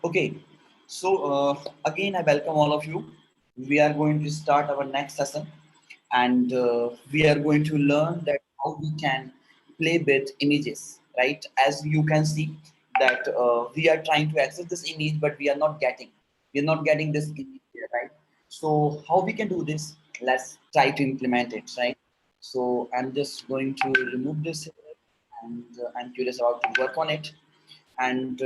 Okay, so again, I welcome all of you. We are going to start our next session, and we are going to learn that how we can play with images, right? As you can see, that we are trying to access this image, but we are not getting this image here, right? So how we can do this? Let's try to implement it, right? So I'm just going to remove this here, and I'm curious about to work on it, and.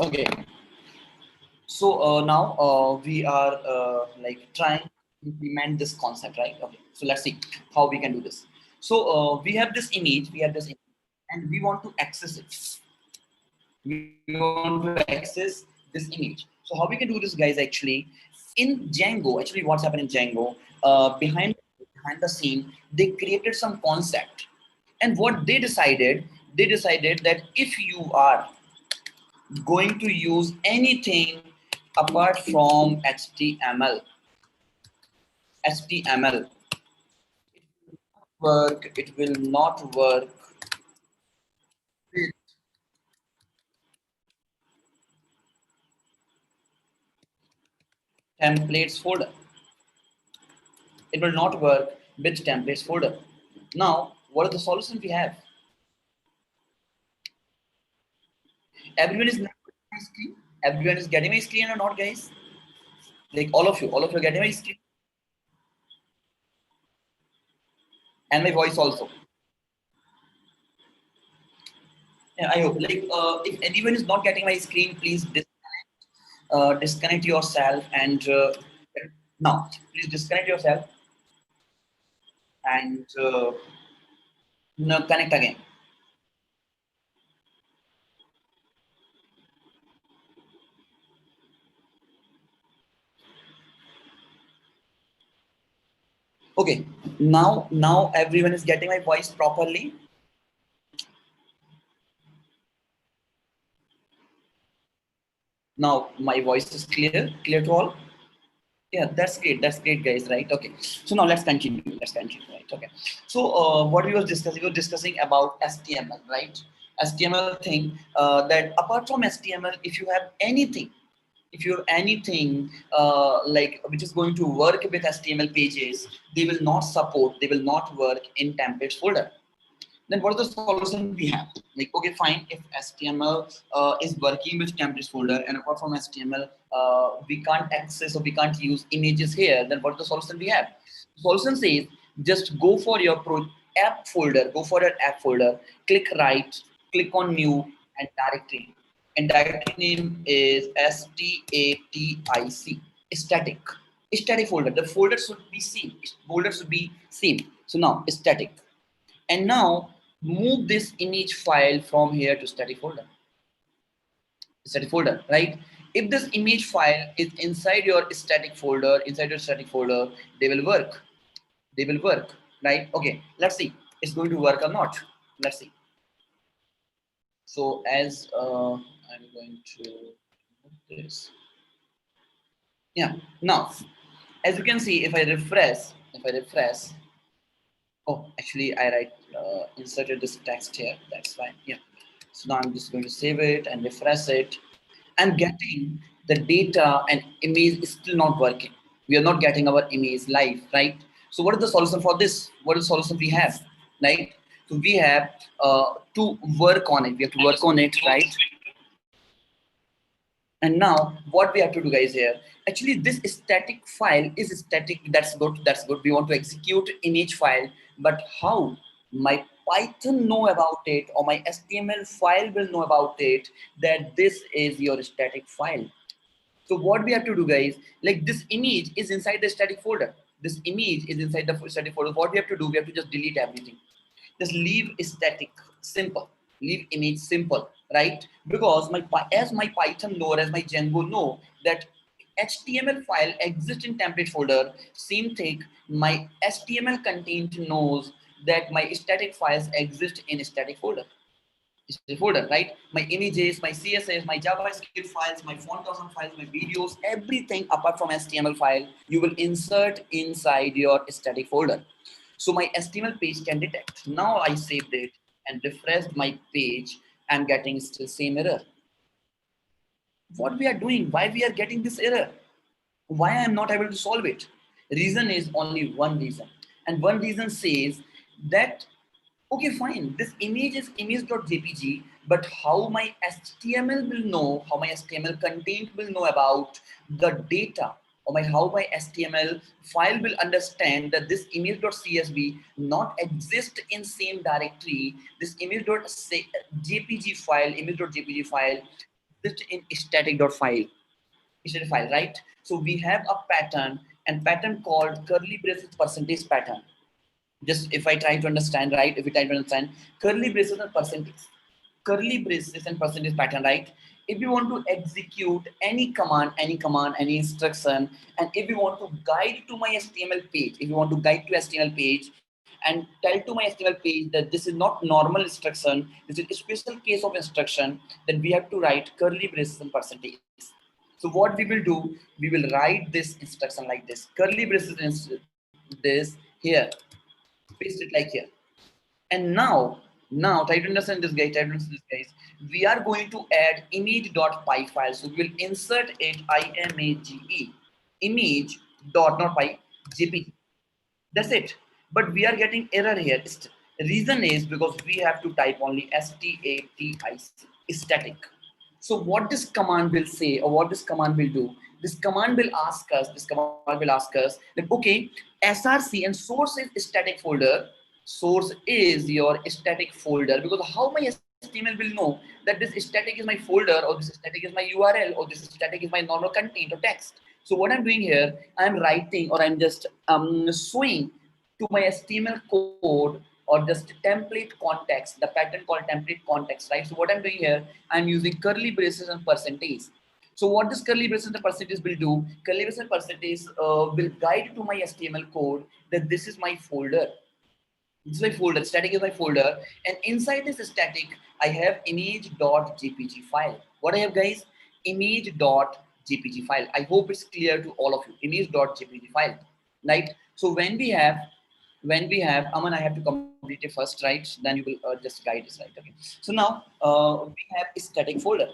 Okay, so now we are like trying to implement this concept, right? Okay, so let's see how we can do this. So we have this image, and we want to access it. We want to access this image. So how we can do this, guys? Actually, in Django, actually, what's happened in Django? Behind the scene, they created some concept, and what they decided that if you are going to use anything apart from HTML, it will not work with templates folder. It will not work with templates folder. Now, what are the solutions we have? Everyone is not getting my screen. Everyone is getting my screen or not, guys? Like all of you getting my screen and my voice also. Yeah, I hope. Like, if anyone is not getting my screen, please disconnect yourself and now please disconnect yourself and no, connect again. Okay, now everyone is getting my voice properly. Now my voice is clear to all. Yeah, that's great, guys, right? Okay, so now let's continue, right? Okay, so what we were discussing about HTML, right? HTML thing, that apart from HTML, if you have anything like which is going to work with HTML pages, they will not work in templates folder. Then what is the solution we have? Like, okay, fine, if HTML is working with templates folder, and apart from HTML we can't access or we can't use images here, then what is the solution we have? The solution says just go for your app folder, click right, click on new, and directory name is static folder. The folder should be same. So now static. And now move this image file from here to static folder, right? If this image file is inside your static folder, they will work. They will work, right? Okay, let's see. It's going to work or not. Let's see. So as I'm going to move this. Yeah. Now, as you can see, if I refresh, oh, actually, inserted this text here. That's fine. Yeah. So now I'm just going to save it and refresh it. I'm getting the data and image is still not working. We are not getting our image live, right? So what is the solution for this? What is the solution we have, right? So we have to work on it. We have to work on it, right? And now what we have to do, guys, here, actually this static file is static. That's good. That's good. We want to execute image file, but how my Python know about it or my HTML file will know about it that this is your static file? So what we have to do, guys, like this image is inside the static folder. This image is inside the static folder. What we have to do, we have to just delete everything. Just leave static, simple. Leave image simple, right? Because as my Python know or as my Django know that HTML file exists in template folder. Same thing, my HTML content knows that my static files exist in static folder. Static folder, right? My images, my CSS, my JavaScript files, my font awesome files, my videos, everything apart from HTML file, you will insert inside your static folder. So my HTML page can detect. Now I saved it and refreshed my page. I'm getting still same error. What we are doing? Why we are getting this error? Why I am not able to solve it? Reason is only one reason, and one reason says that okay, fine, this image is image.jpg, but how my HTML will know, how my HTML content will know about the data, or how my HTML file will understand that this image.csv not exist in same directory, this image.jpg file, image.jpg file exists in static file, right? So we have a pattern, and pattern called curly braces percentage pattern. Just if I try to understand, right? If we try to understand curly braces and percentage pattern, right? If you want to execute any command, any instruction, and if you want to guide to my HTML page, if you want to guide to HTML page and tell to my HTML page that this is not normal instruction, this is a special case of instruction, then we have to write curly braces and percentage. So what we will do, we will write this instruction like this, curly braces is this here, paste it like here. And now try to understand this guys, we are going to add image.py file. So we will insert it image, image dot not py, jpg. That's it. But we are getting error here. Reason is because we have to type only static, static. So what this command will say, or what this command will do, this command will ask us, that okay, src and source is static folder, source is your static folder, because how my HTML will know that this static is my folder, or this static is my URL, or this static is my normal content or text. So what I'm doing here, I'm writing, or I'm just showing to my HTML code, or just template context, the pattern called template context, right? So what I'm doing here, I'm using curly braces and percentage. So what this curly braces and percentage will do, curly braces and percentage will guide to my HTML code that this is my folder. This is my folder, static is my folder, and inside this static, I have image.jpg file. What I have, guys? Image.jpg file. I hope it's clear to all of you. Image.jpg file, right? So when we have, Aman, I have to complete it first, right? Then you will just guide us, right? Okay. So now we have a static folder,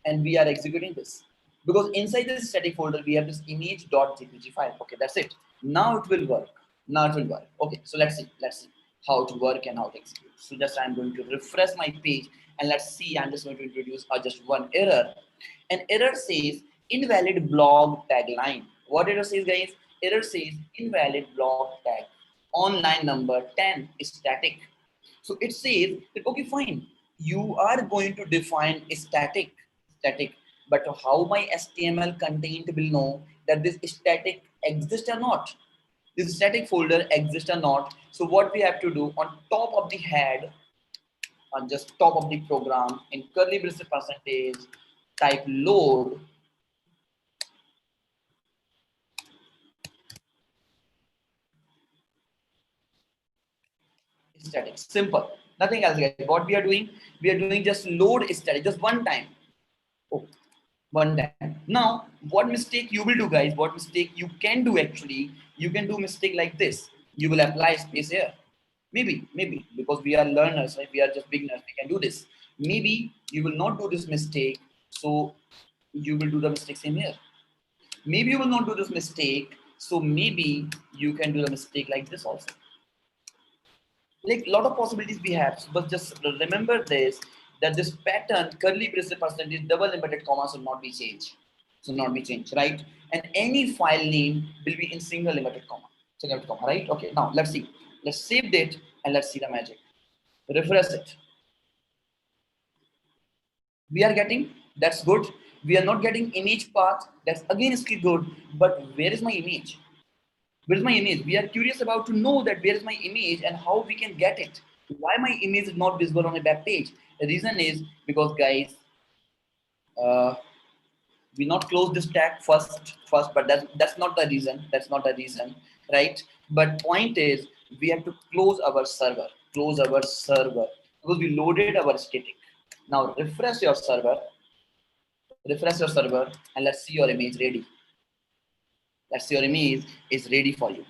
and we are executing this because inside this static folder we have this image.jpg file. Okay, that's it. Now it will work. Now it will work. Okay, so let's see how to work and how to execute. So just I'm going to refresh my page, and let's see. I'm just going to introduce just one error. An error says invalid blog tagline. What error says, guys? Error says invalid blog tag on line number 10 is static. So it says that okay, fine, you are going to define a static, but how my HTML content will know that this static exists or not? This static folder exists or not? So what we have to do, on top of the head, on just top of the program, in curly braces percentage, type load static. Simple. Nothing else, guys. What we are doing? We are doing just load static, just one time. Oh, one time. Now, what mistake you will do, guys? What mistake you can do actually? You can do mistake like this. You will apply space here. Maybe because we are learners, right? We are just beginners. We can do this. Maybe you will not do this mistake. So you will do the mistake same here. Maybe you will not do this mistake. So maybe you can do the mistake like this also. Like a lot of possibilities we have, but just remember this, that this pattern curly braces percentage double inverted comma should not be changed, right? And any file name will be in single inverted comma, right? Okay, now let's save it and let's see the magic. Refresh it. We are getting, that's good. We are not getting image path, that's again still good, but where is my image? Where is my image? We are curious about to know that where is my image and how we can get it. Why my image is not visible on a web page? The reason is because, guys, uh, We not close this tag first, but that's not the reason. That's not the reason, right? But point is, we have to close our server, because we loaded our static. Now refresh your server, and let's see your image ready. Let's see your image is ready for you,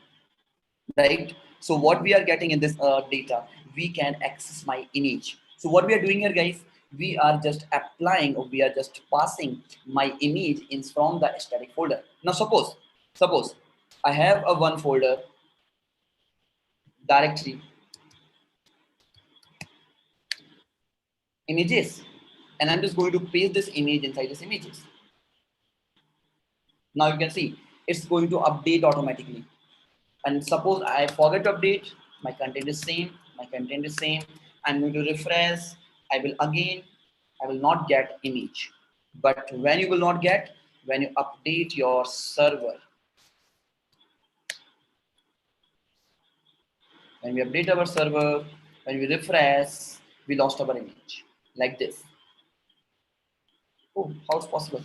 right? So what we are getting in this data, we can access my image. So what we are doing here, guys, we are just applying, or we are just passing my image in from the static folder. Now suppose I have a one folder directory images, and I'm just going to paste this image inside this images. Now you can see it's going to update automatically. And suppose I forget to update, my content is same. I'm going to refresh. I will not get image. But when you will not get, when you update your server, when we update our server, when we refresh, we lost our image like this. Oh, how it's possible?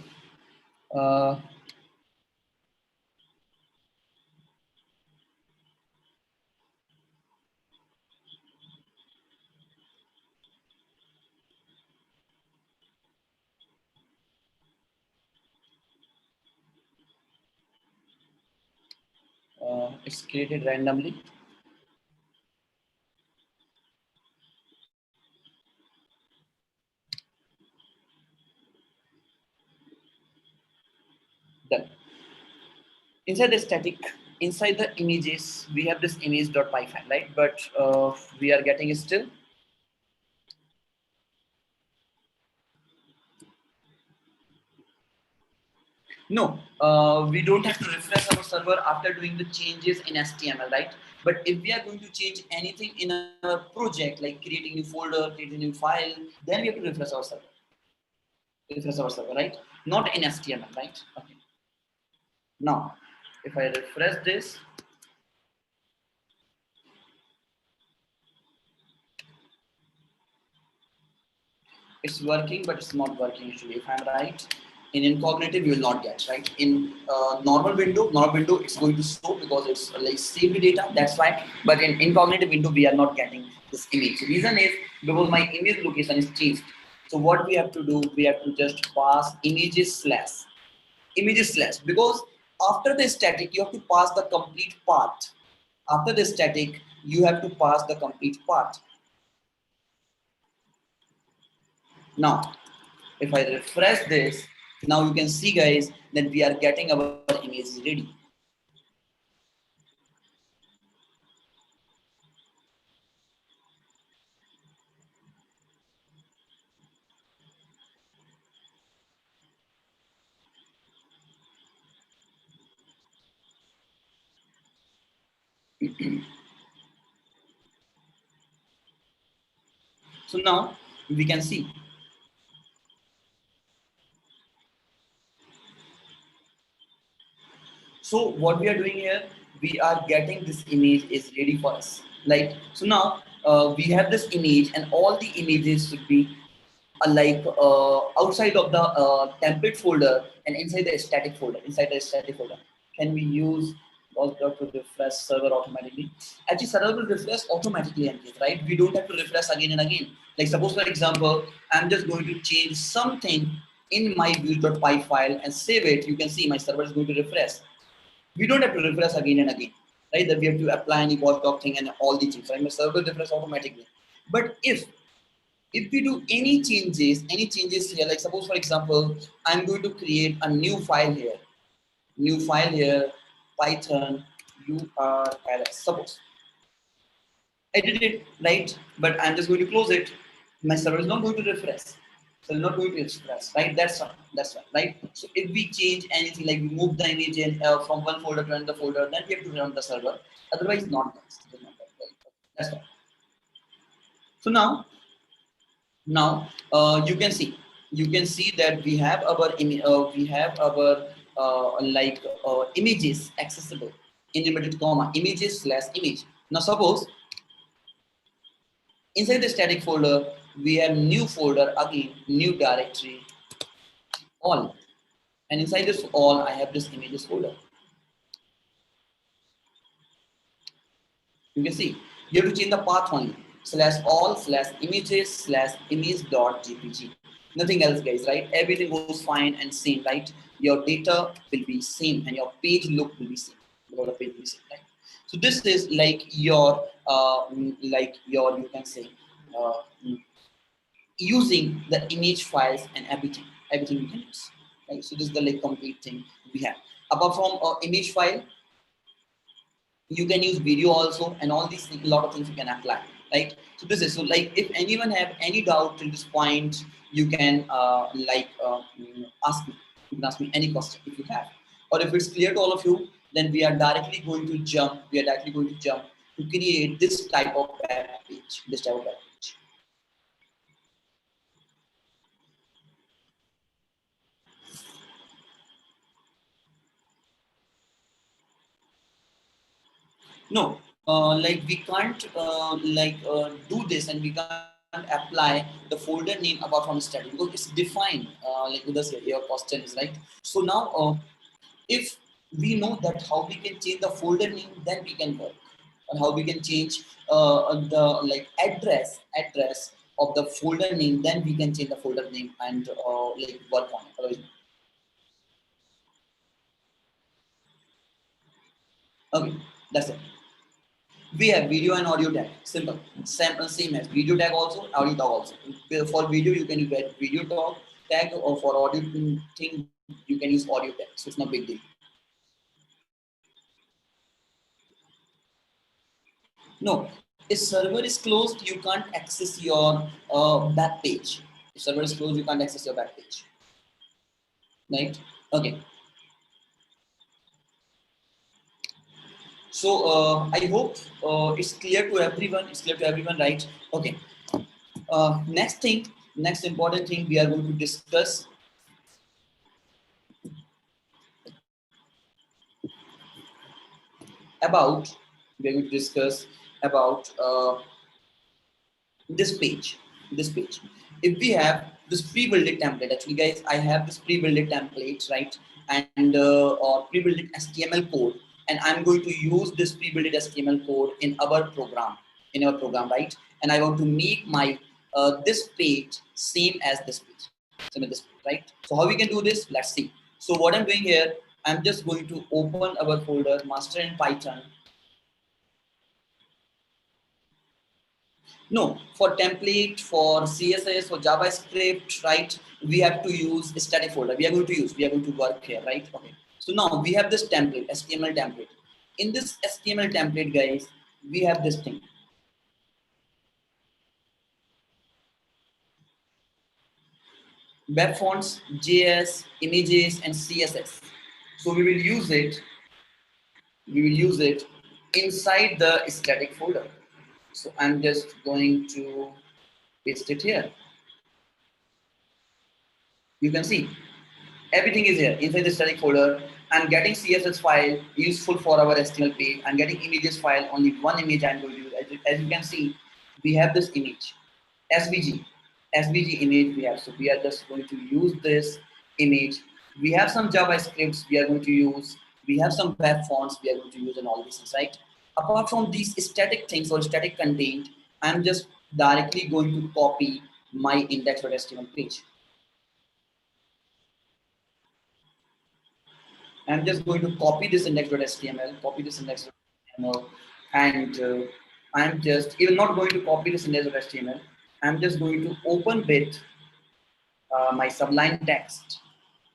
Uh, it's created randomly. Done. Inside the static, inside the images, we have this image.py file, right? But we are getting it still. No, we don't have to refresh our server after doing the changes in HTML, right? But if we are going to change anything in our project, like creating new folder, creating new file, then we have to refresh our server, right? Not in HTML, right? Okay. Now, if I refresh this, it's working, but it's not working usually. If I'm right, in incognitive you will not get, right? In normal window, it's going to show because it's like saved data. That's why. But in incognitive window, we are not getting this image. Reason is because my image location is changed. So what we have to do, we have to just pass images slash, because after the static you have to pass the complete path. After the static, you have to pass the complete path. Now, if I refresh this, now you can see, guys, that we are getting our image ready. So now we can see. So what we are doing here, we are getting this image is ready for us. Like, so now we have this image, and all the images should be outside of the template folder and inside the static folder. Can we use to refresh server automatically? Actually, server will refresh automatically, right? We don't have to refresh again and again. Like suppose, for example, I'm just going to change something in my views.py file and save it. You can see my server is going to refresh. We don't have to refresh again and again, right? That we have to apply any watchdog thing and all the things, right? My server refresh automatically. But if we do any changes here, like suppose for example, I'm going to create a new file here, Python urls. Suppose I did it, right? But I'm just going to close it. My server is not going to refresh. So not going to refresh, right? That's right? So if we change anything, like we move the image in, from one folder to another folder, then we have to run the server. Otherwise, not. That's right. So now you can see that we have our images accessible in inverted comma, images slash image. Now suppose inside the static folder we have new folder, again new directory, all. And inside this all, I have this images folder. You can see you have to change the path only /all/images/image.jpg. Nothing else, guys, right? Everything goes fine and same, right? Your data will be same and your page look will be same. The page will be same, right? So this is like your you can say uh, using the image files and everything we can use, right? So this is the like complete thing we have. Apart from image file, you can use video also, and all these things, a lot of things you can apply, right? So this is so like if anyone have any doubt till this point, you can ask me. You can ask me any question if you have, or if it's clear to all of you, then we are directly going to jump. We are directly going to jump to create this type of web page. This type of web page. No, like we can't do this, and we can't apply the folder name apart from static because it's defined. Like with us, your question is right. So now, if we know that how we can change the folder name, then we can work. And how we can change the like address of the folder name, then we can change the folder name and like work on it. Okay, that's it. We have video and audio tag. Simple. Same as video tag also, audio tag also. For video, you can use video tag, or for audio thing, you can use audio tag. So it's not big deal. No, if server is closed, you can't access your back page. If server is closed, you can't access your back page. Right? Okay. So I hope it's clear to everyone. It's clear to everyone, right? Okay. Next important thing we are going to discuss about. We are going to discuss about this page. If we have this pre-built template, actually, guys, I have this pre-built template, right? And or pre-built HTML code, and I'm going to use this pre-built HTML code in our program, right? And I want to make my this page same as this page, right? So how we can do this? Let's see. So what I'm doing here, I'm just going to open our folder master in Python. No, for template, for CSS, for JavaScript, right? We have to use a static folder. We are going to work here, right? Okay. So now we have this template, HTML template. In this HTML template, guys, we have this thing. Web fonts, JS, images, and CSS. So we will use it. We will use it inside the static folder. So I'm just going to paste it here. You can see everything is here inside the static folder. I'm getting CSS file useful for our HTML page. I'm getting images file, only one image I'm going to use. As you can see, we have this image, SVG, SVG image we have. So we are just going to use this image. We have some JavaScripts we are going to use. We have some web fonts we are going to use, and all these things, right? Apart from these static things or static content, I'm just directly going to copy my index.html page. I'm just going to copy this index.html, and I'm just even not going to copy this index.html. I'm just going to open with my Sublime text,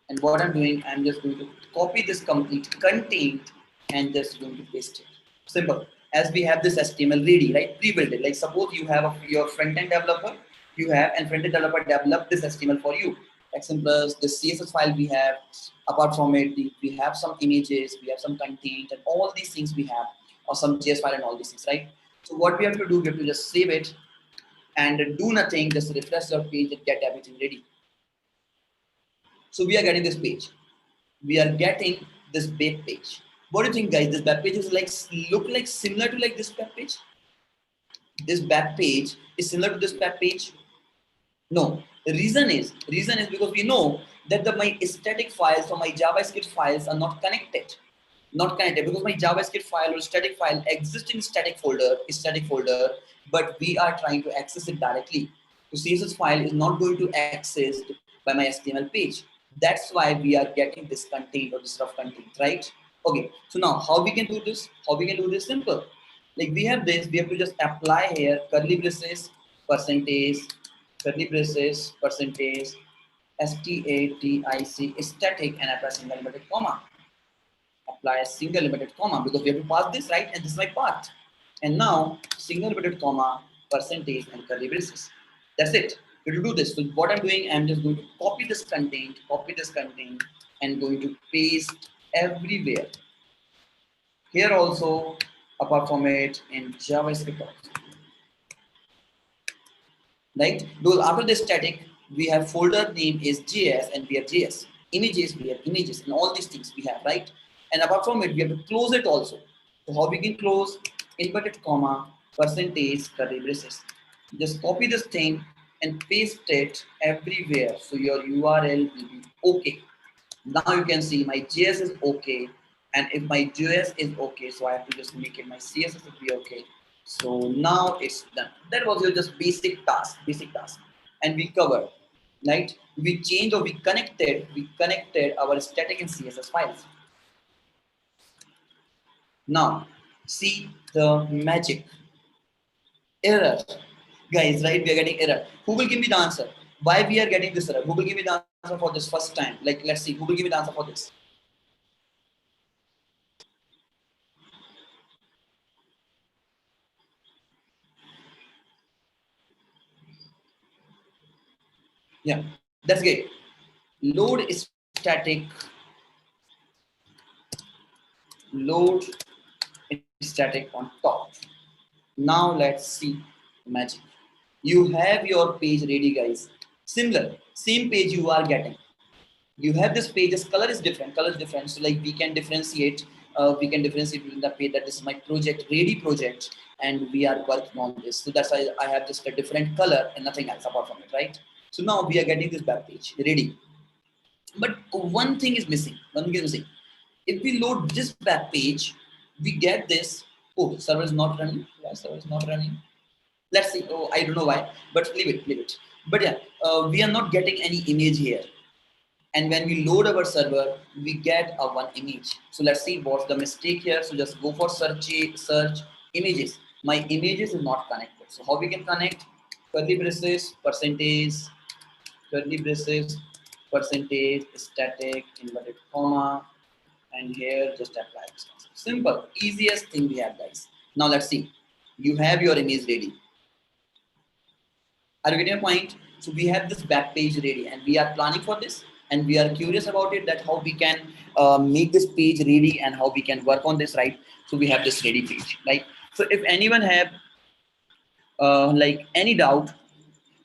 and what I'm doing, I'm just going to copy this complete content and just going to paste it. Simple. As we have this HTML ready, right? Pre-built it. Like suppose you have your front-end developer, and front-end developer develop this HTML for you. TechSim plus the CSS file we have. Apart from it, we have some images, we have some content, and all these things we have, or some JS file and all these things, right? So what we have to do, we have to just save it and do nothing, just refresh your page and get everything ready. So we are getting this page. We are getting this web page. What do you think, guys? This web page is like look like similar to like this web page. This web page is similar to this web page. No, The reason is because we know that my static files or my JavaScript files are not connected. Not connected because my JavaScript file or static file exists in static folder, but we are trying to access it directly. So CSS file is not going to accessed by my HTML page. That's why we are getting this content or this rough content, right? Okay, so now how we can do this? How we can do this? Simple. Like we have this, we have to just apply here curly braces, percentage, curly braces, percentage, static, static, and apply single inverted comma. Apply a single inverted comma because we have to pass this, right? And this is my path. And now single inverted comma, percentage, and curly braces. That's it. To do this, so what I'm doing, I'm just going to copy this content, and going to paste everywhere. Here also, apart from it, in JavaScript also. Right? Because after the static, we have folder name is JS and we have JS. Images, we have images, and all these things we have, right? And apart from it, we have to close it also. So how we can close? Inverted comma, percentage, curly braces. Just copy this thing and paste it everywhere. So your URL will be okay. Now you can see my JS is okay. And if my JS is okay, so I have to just make it my CSS will be okay. So now it's done. That was your just basic task. And we covered, right? We connected our static and CSS files. Now, see the magic. Error. Guys, right? We are getting error. Who will give me the answer? Why we are getting this error? Who will give me the answer for this first time? Like, let's see. Who will give me the answer for this? Yeah, that's great. Load static, load static on top. Now let's see magic. You have your page ready, guys. Similar, same page you are getting. You have this page. This color is different. So like we can differentiate. We can differentiate between the page that this is my project, ready project, and we are working on this. So that's why I have just a different color and nothing else apart from it, right? So now we are getting this back page ready. But one thing is missing. If we load this back page, we get this. Oh, server is not running. Why server is not running? Let's see. Oh, I don't know why, but leave it. But yeah, we are not getting any image here. And when we load our server, we get a one image. So let's see what's the mistake here. So just go for search images. My images is not connected. So how we can connect? Curly braces, percentage, curly braces, percentage, static, inverted comma, and here just apply this concept. Simple, easiest thing we have, guys. Now let's see. You have your image ready. Are you getting a point? So we have this back page ready, and we are planning for this, and we are curious about it, that how we can make this page ready and how we can work on this, right? So we have this ready page, right? So if anyone have like any doubt,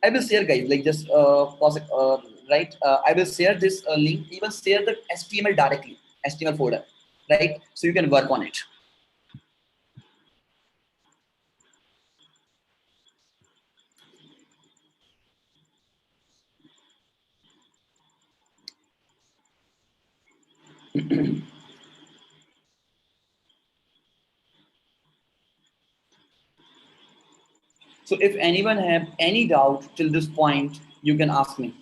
I will share, guys. Like just pause it, right? I will share this link. Even share the HTML directly, HTML folder, right? So you can work on it. So if anyone have any doubt till this point, you can ask me.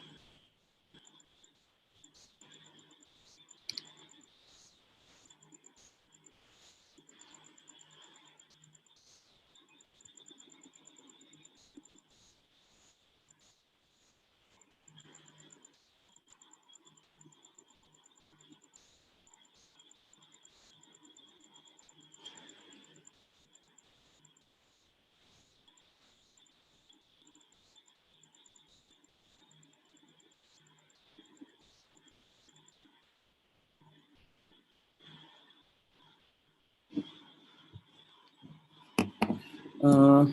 Uh,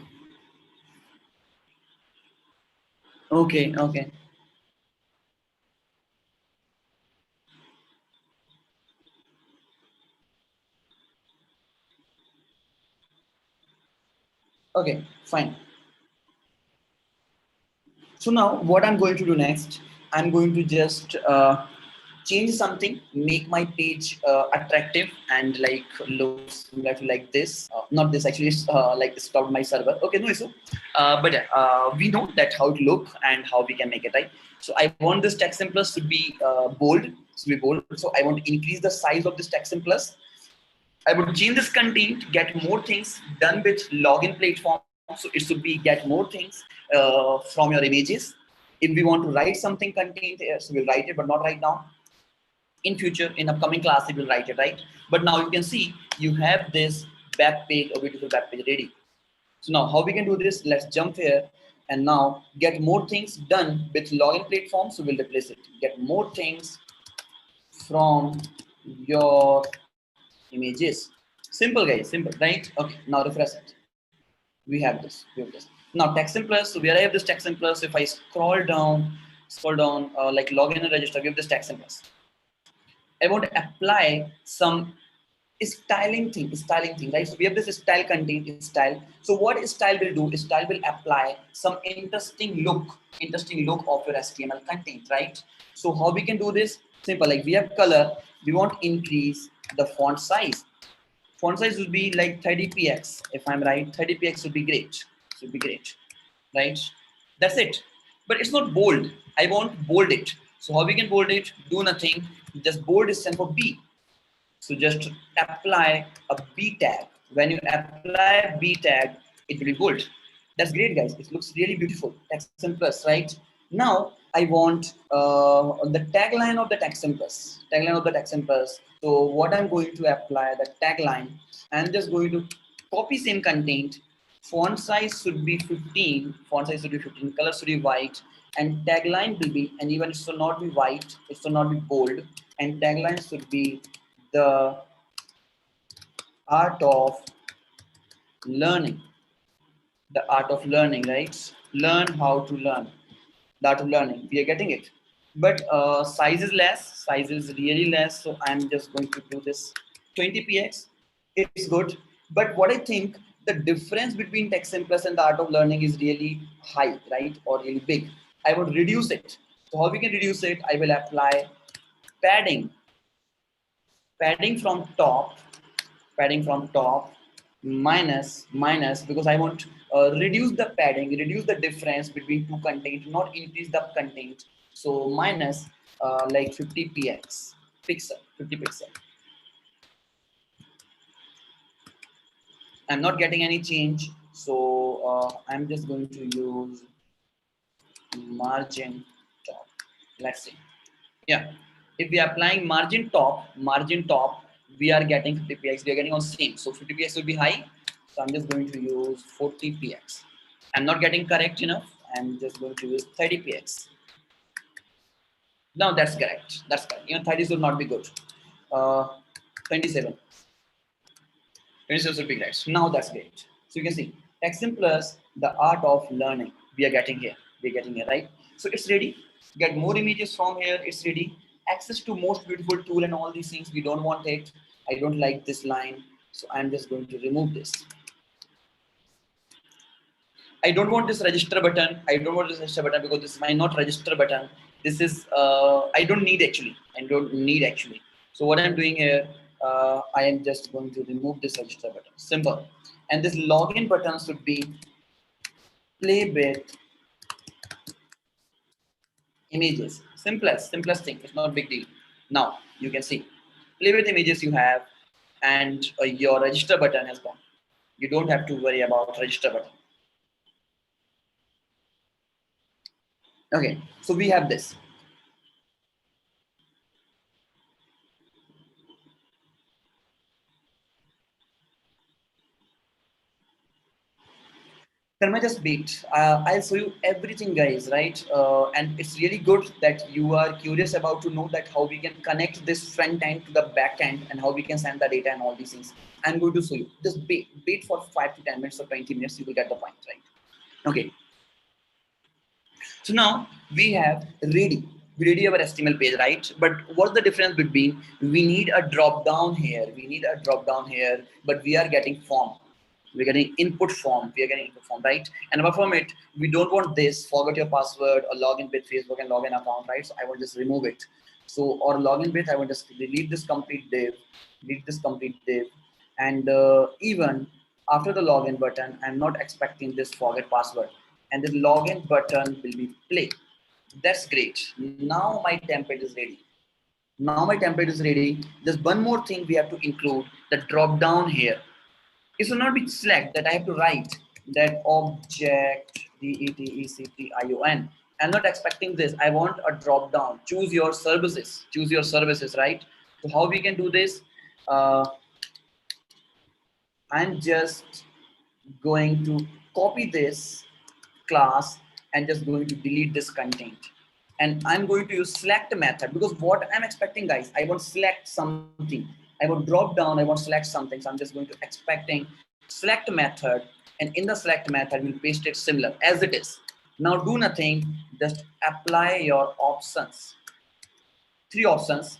okay. Okay, fine. So now what I'm going to do next, I'm going to just change something, make my page attractive and like looks similar to like this. Not this actually, it's like it's stopped my server. Okay, no issue. But we know that how it look and how we can make it, right? So I want this TechSim Plus to be bold, So I want to increase the size of this TechSim Plus. I would change this content, get more things done with login platform. So it should be get more things from your images. If we want to write something content, so we'll write it, but not right now. In future, in upcoming class, we will write it, right? But now you can see you have this back page, a beautiful back page ready. So now how we can do this? Let's jump here and now get more things done with login platform. So we'll replace it. Get more things from your images. Simple guys, simple, right? Okay, now refresh it. We have this. Now TechSim Plus. So where I have this TechSim Plus, if I scroll down like login and register, we have this TechSim Plus. I want to apply some styling thing, right? So we have this style content style. So what style will do? Style will apply some interesting look of your HTML content, right? So how we can do this? Simple, like we have color. We want to increase the font size. Font size would be like 30px. If I'm right, 30px would be great. Right? That's it. But it's not bold. I want bold it. So how we can bold it? Do nothing. Just bold is stand for B. So just apply a B tag. When you apply B tag, it will be bold. That's great, guys. It looks really beautiful. TechSim Plus, right? Now I want the tagline of the TechSim Plus. So what I'm going to apply the tagline. I'm just going to copy same content. Font size should be 15. Color should be white. And tagline will be, and even it should not be white. It should not be bold. And tagline should be the art of learning. The art of learning, right? Learn how to learn. The art of learning. We are getting it. But size is less. Size is really less. So I'm just going to do this 20px. It's good. But what I think the difference between TechSim Plus and the art of learning is really high, right? Or really big. I would reduce it. So how we can reduce it? I will apply padding. Padding from top minus because I want reduce the padding, reduce the difference between two content, not increase the content. So minus like 50 pixel. I'm not getting any change, so I'm just going to use margin top. Let's see. Yeah, if we are applying margin top, we are getting 50px. We are getting on same. So 50px will be high. So I'm just going to use 40px. I'm not getting correct enough. I'm just going to use 30px. Now that's correct. Even 30 should not be good. 27. 27 should be great. So now that's great. So you can see TechSim Plus, the art of learning. We are getting here. Right? So it's ready. Get more images from here. It's ready. Access to most beautiful tool and all these things. We don't want it. I don't like this line. So I'm just going to remove this. I don't want this register button. Because this is my not register button. This is, I don't need actually. So what I'm doing here, I am just going to remove this register button. Simple. And this login button should be play with images. Simplest thing. It's not a big deal. Now you can see play with images you have, and your register button has gone. You don't have to worry about register button. Okay, so we have this. Can I just beat? I'll show you everything, guys, right? And it's really good that you are curious about to know that how we can connect this front end to the back end and how we can send the data and all these things. I'm going to show you. Just wait for 5 to 10 minutes or 20 minutes. You will get the point, right? Okay. So now we have ready our HTML page, right? But what's the difference between we need a drop down here, but we are getting form. We're getting input form. We are getting input form, right? And apart from it, we don't want this forget your password or login with Facebook and login account, right? So I will just remove it. So or login with, I will just delete this complete div, and even after the login button, I'm not expecting this forget password, and the login button will be play. That's great. Now my template is ready. Now my template is ready. There's one more thing we have to include, the drop down here. It should not be select that I have to write that object DETECTION. I'm not expecting this. I want a drop down. Choose your services. Choose your services, right? So how we can do this? I'm just going to copy this class and just going to delete this content. And I'm going to use select method because what I'm expecting, guys, I want select something. I want drop down, I want select something. So I'm just going to expecting select method, and in the select method, we'll paste it similar as it is. Now do nothing, just apply your options. Three options.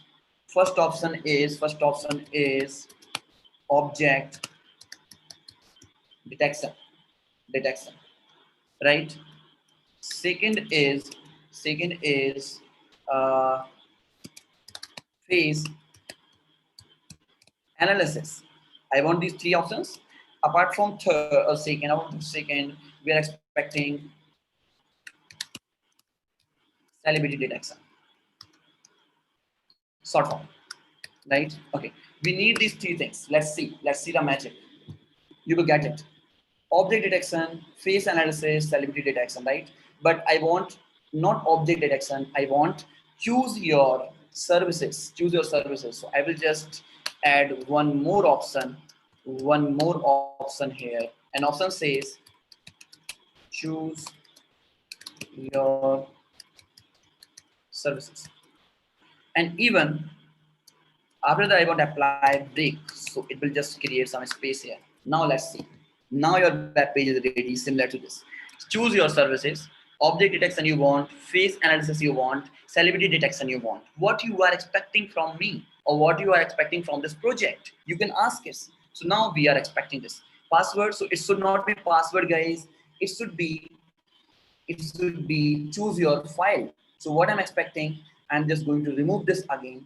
First option is object detection, right? Second is uh, phase analysis. I want these three options. Apart from second, I want second, we are expecting celebrity detection. Sort form, right? Okay. We need these three things. Let's see. Let's see the magic. You will get it. Object detection, face analysis, celebrity detection, right? But I want not object detection. I want choose your services. Choose your services. So I will just add one more option. One more option here. An option says choose your services. And even after that, I want to apply break. So it will just create some space here. Now let's see. Now your web page is ready, similar to this. Choose your services, object detection you want, face analysis you want, celebrity detection you want. What you are expecting from me or what you are expecting from this project, you can ask us. So now we are expecting this. Password, so it should not be password, guys. It should be choose your file. So what I'm expecting, I'm just going to remove this again.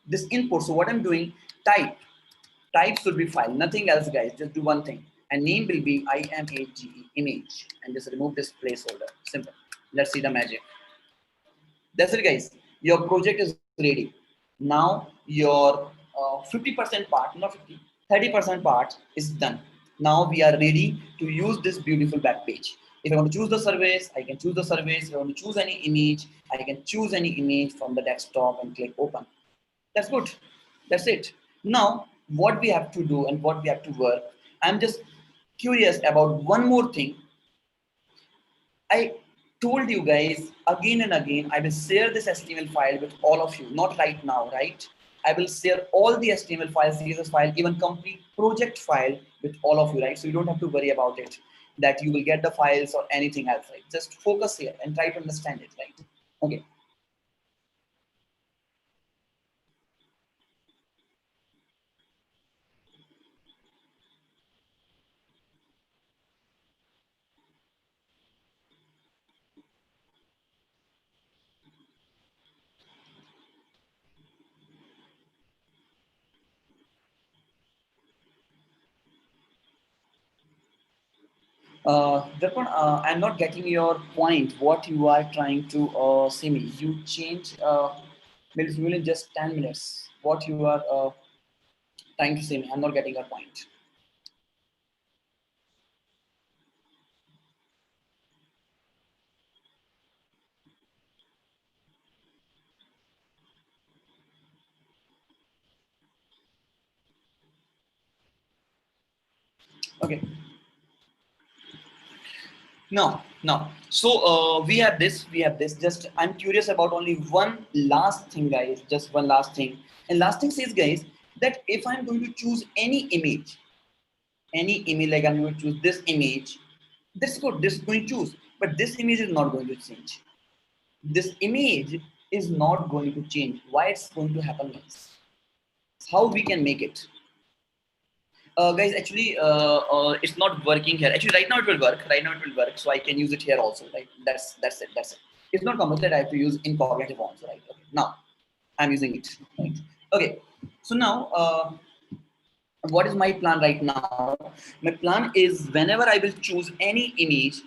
This input, so what I'm doing, type should be file, nothing else, guys. Just do one thing, and name will be image, image, and just remove this placeholder. Simple. Let's see the magic. That's it, guys. Your project is ready. Now your 50% part, not 50, 30% part is done. Now we are ready to use this beautiful web page. If I want to choose the service, I can choose the service. If I want to choose any image, I can choose any image from the desktop and click open. That's good. That's it. Now, what we have to do and what we have to work, I'm just curious about one more thing. I told you guys again and again, I will share this HTML file with all of you, not right now, right? I will share all the HTML files, CSS file, even complete project file with all of you, right? So you don't have to worry about it, that you will get the files or anything else, right? Just focus here and try to understand it, right? Okay. Darpan, I'm not getting your point. What you are trying to say me? You change maybe within just 10 minutes. What you are trying to say me? I'm not getting your point. Okay. No, no. So we have this. We have this. Just I'm curious about only one last thing, guys. Just one last thing. And last thing says, guys, that if I'm going to choose any image, like I'm going to choose this image, that's good. This is going to choose, but this image is not going to change. This image is not going to change. Why it's going to happen, guys? How we can make it? Guys, actually, it's not working here. Actually, right now it will work. Right now it will work. So I can use it here also. Right? That's it. That's it. It's not complicated. I have to use incognito also. Right? Okay. Now I'm using it. Right? Okay. So now, what is my plan right now? My plan is whenever I will choose any image,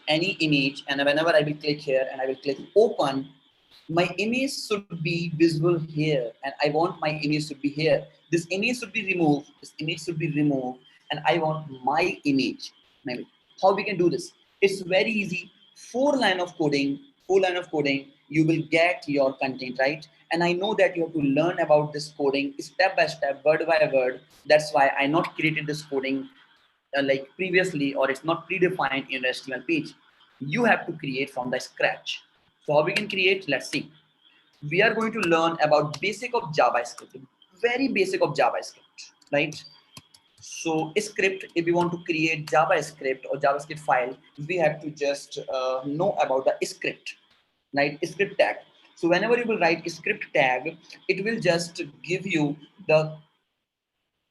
and whenever I will click here and I will click open, my image should be visible here, and I want my image to be here. This image should be removed. This image should be removed, and I want my image. Maybe how we can do this? It's very easy. Four line of coding. 4 line of coding. You will get your content right. And I know that you have to learn about this coding step by step, word by word. That's why I not created this coding like previously, or it's not predefined in HTML page. You have to create from the scratch. So how we can create? Let's see. We are going to learn about basic of JavaScript, very basic of JavaScript, right? So script, if we want to create JavaScript or JavaScript file, we have to just know about the script, right? Script tag. So whenever you will write script tag, it will just give you the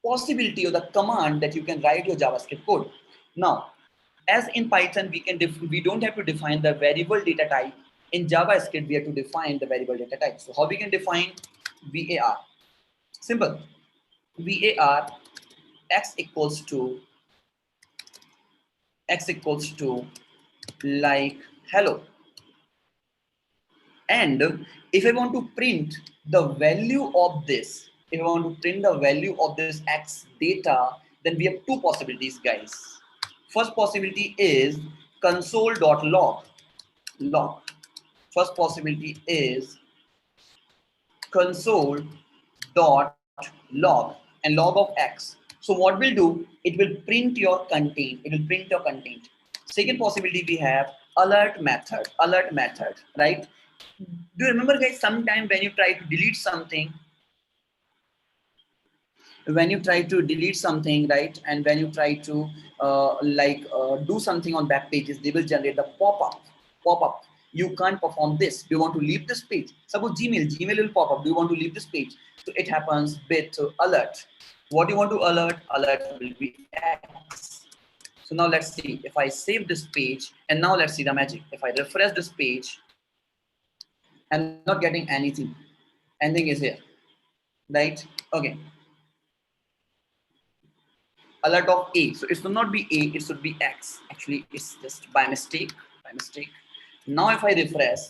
possibility or the command that you can write your JavaScript code. Now, as in Python, we don't have to define the variable data type. In JavaScript, we have to define the variable data type. So how we can define var? Simple. var x equals to like hello. And if I want to print the value of this, if I want to print the value of this x data, then we have two possibilities, guys. First possibility is console.log. Log. First possibility is console.log and log of x. So what will do? It will print your content. It will print your content. Second possibility we have alert method. Alert method, right? Do you remember, guys, sometime when you try to delete something, right, and when you try to do something on web pages, they will generate the pop-up. You can't perform this. Do you want to leave this page? Suppose Gmail will pop up. Do you want to leave this page? So it happens with alert. What do you want to alert? Alert will be X. So now let's see. If I save this page, and now let's see the magic. If I refresh this page, I'm not getting anything. Anything is here, right? Okay. Alert of A. So it should not be A, it should be X. Actually, it's just by mistake. Now if I refresh,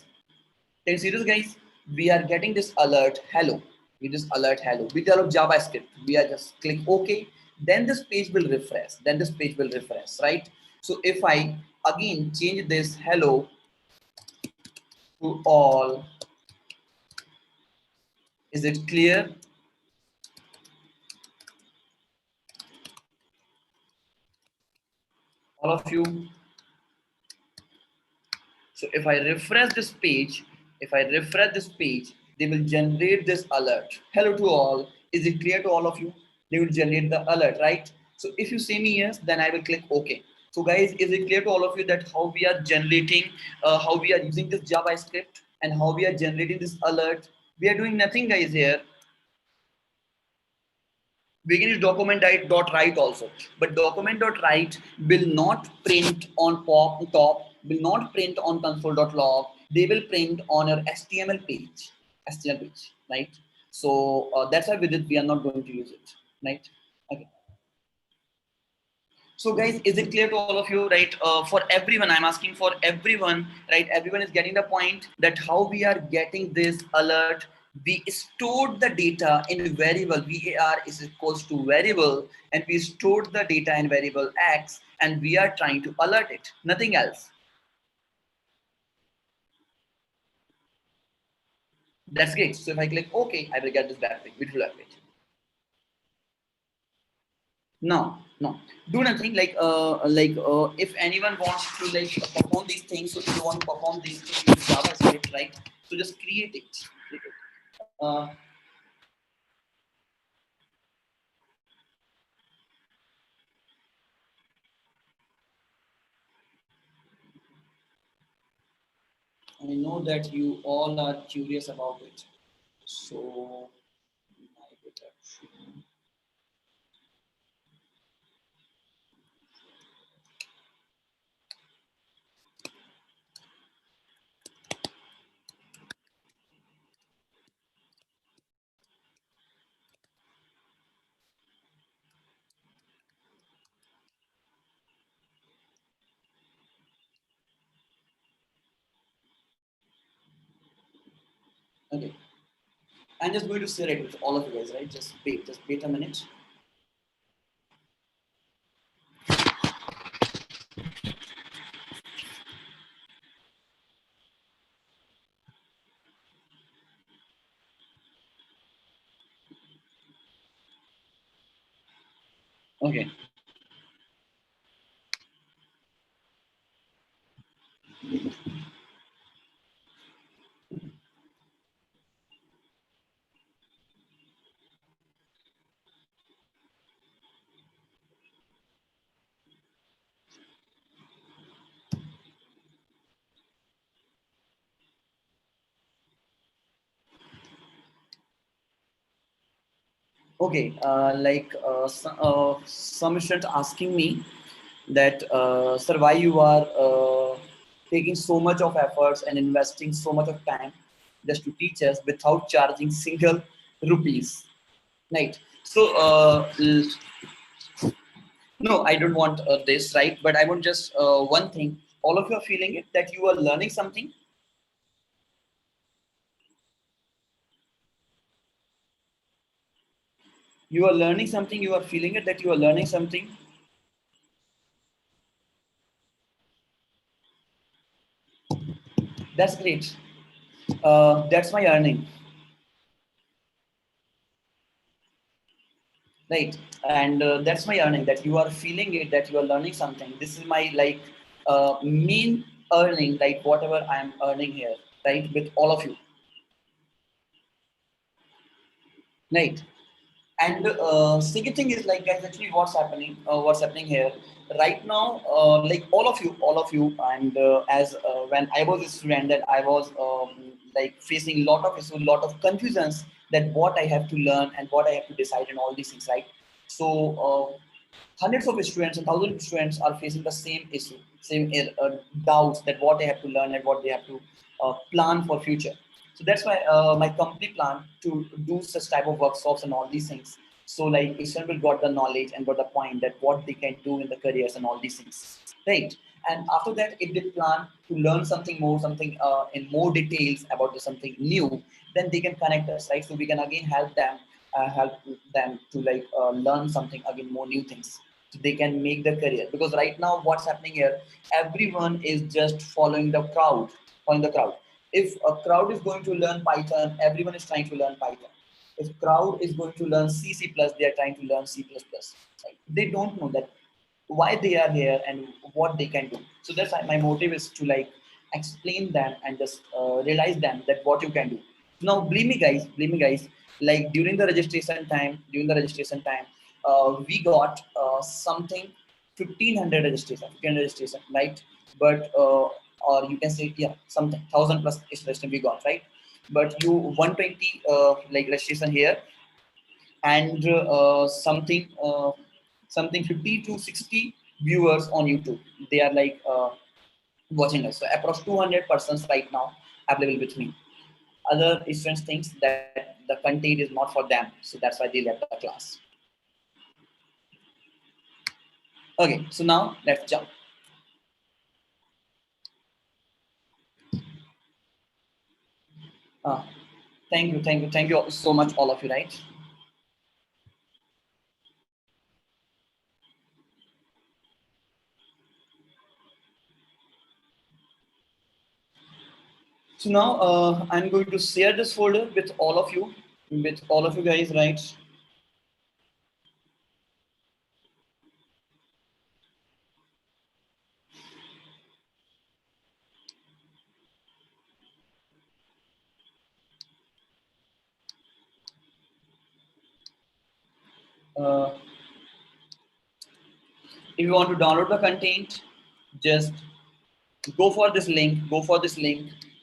then serious, guys, we are getting this alert hello. We just alert hello. We develop JavaScript. We are just click OK. Then this page will refresh. Right? So if I again change this hello to all, is it clear? All of you. So if I refresh this page, they will generate this alert. Hello to all. Is it clear to all of you? They will generate the alert, right? So if you say me yes, then I will click OK. So guys, is it clear to all of you that how we are generating, how we are using this JavaScript and how we are generating this alert? We are doing nothing, guys, here. We can use document.write also, but document.write will not print on top, will not print on console.log. They will print on your HTML page, right? So that's why with it we are not going to use it, right? Okay. So guys, is it clear to all of you, right? For everyone, I'm asking for everyone, right? Everyone is getting the point that how we are getting this alert. We stored the data in variable, var is equals to variable, and we stored the data in variable x, and we are trying to alert it, nothing else. That's great. So if I click OK, I will get this web page, beautiful web page. No, do nothing. If anyone wants to perform these things, so if you want to perform these things with JavaScript, right? So just create it. I know that you all are curious about it. So Okay. I'm just going to share it with all of you guys, right? Just wait a minute. Okay. Okay. Some students asking me that, sir, why you are taking so much of efforts and investing so much of time just to teach us without charging single rupees, right? So, no, I don't want this, right? But I want just one thing. All of you are feeling it that you are learning something. You are learning something. You are feeling it that you are learning something. That's great. That's my earning, right? And that's my earning. That you are feeling it. That you are learning something. This is my like main earning. Like whatever I am earning here, right? With all of you, right? And second thing is like guys, actually what's happening here right now, like all of you, and as when I was a student, that I was like facing a lot of issues, lot of confusions, that what I have to learn and what I have to decide and all these things, right? So hundreds of students and thousands of students are facing the same issue, same doubts, that what they have to learn and what they have to plan for future. So that's why my company plan to do such type of workshops and all these things. So like student will got the knowledge and got the point that what they can do in the careers and all these things, right? And after that, if they plan to learn something more, something in more details about the something new, then they can connect us, right? So we can again help them to like learn something again, more new things, so they can make the career. Because right now what's happening here, everyone is just following the crowd. If a crowd is going to learn Python, everyone is trying to learn Python. If crowd is going to learn C++, they are trying to learn C++, right? They don't know that why they are here and what they can do. So that's why my motive is to like explain them and just realize them that what you can do. Now, believe me, guys. Like during the registration time, we got something 1500 registration, 1500 registration, right? But or you can say yeah, something 1000 plus registration we got, right? But you 120 like registration here, and something 50 to 60 viewers on YouTube. They are like watching us. So approx 200 persons right now available with me. Other students thinks that the content is not for them, so that's why they left the class. Okay, so now let's jump. Uh, thank you so much, all of you, right? So now I'm going to share this folder with all of you guys, right? Uh, if you want to download the content, just go for this link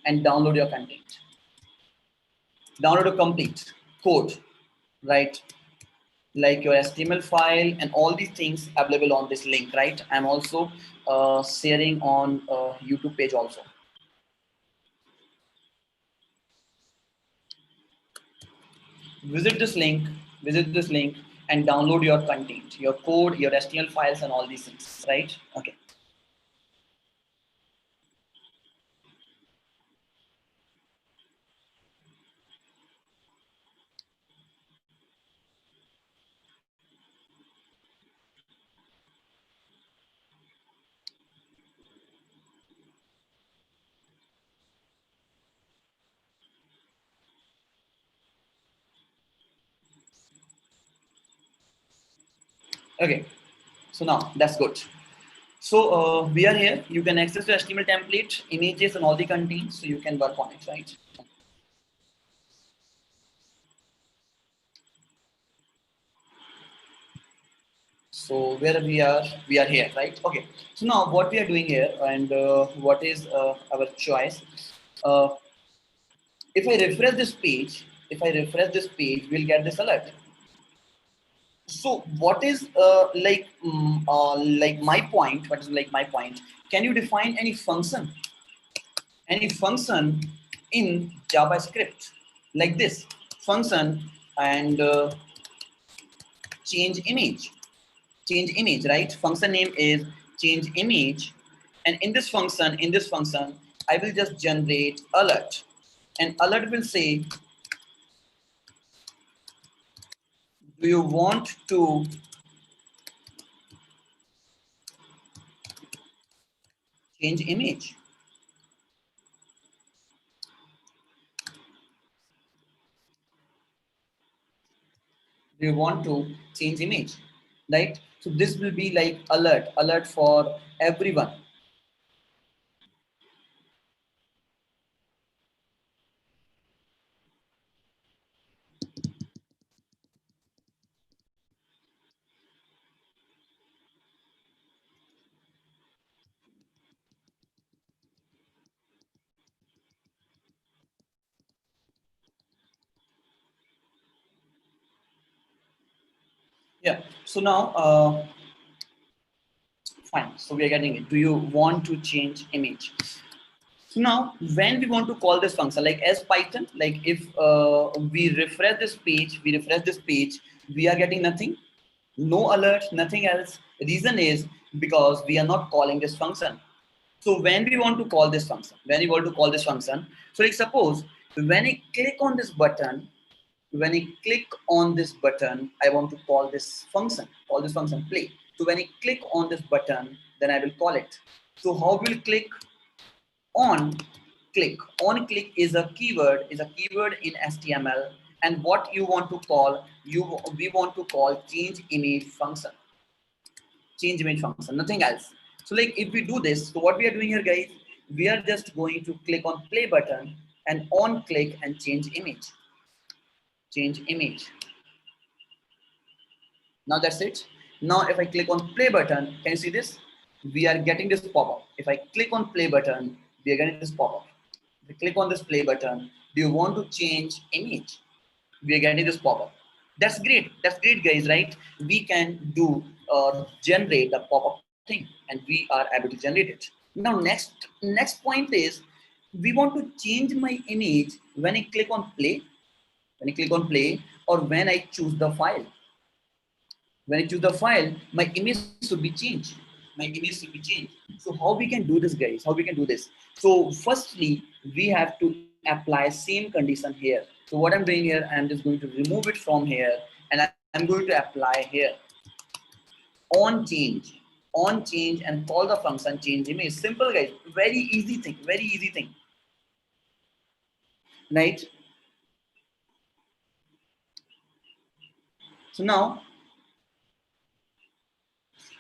and download your content. Download a complete code, right? Like your HTML file and all these things available on this link, right? I'm also sharing on YouTube page also. Visit this link, visit this link and download your content, your code, your HTML files and all these things, right? Okay. Okay, so now that's good. So we are here. You can access the HTML template, images, and all the contains, so you can work on it, right? So where we are here, right? Okay. So now what we are doing here, and what is our choice? Uh, if I refresh this page, we'll get this alert. So what is like my point? What is like my point? Can you define any function? Any function in JavaScript like this function and change image. Change image, right? Function name is change image, and in this function, I will just generate alert, and alert will say, do you want to change image? Do you want to change image, right? So this will be like alert for everyone. Yeah. So now, fine. So we are getting it. Do you want to change image? So now, when we want to call this function, like as Python, like if we refresh this page, we are getting nothing, no alert, nothing else. Reason is because we are not calling this function. So when we want to call this function, so like suppose when I click on this button, I want to call this function play. So when I click on this button, then I will call it. So how will click on click? On click is a keyword, in HTML, and what you want to call, we want to call change image function, nothing else. So like if we do this, so what we are doing here, guys, we are just going to click on play button and on click and change image. Now that's it. Now if I click on play button, can you see this? We are getting this pop-up. If I click on play button, we are getting this pop-up. If I click on this play button, do you want to change image? We are getting this pop-up. That's great. That's great, guys, right? We can do generate the pop-up thing, and we are able to generate it. Now next point is we want to change my image when I click on play, or when I choose the file. When I choose the file, my image should be changed. So how we can do this, guys? How we can do this? So firstly, we have to apply same condition here. So what I'm doing here, I'm just going to remove it from here, and I'm going to apply here on change and call the function change image. Simple, guys. Very easy thing. Right? So now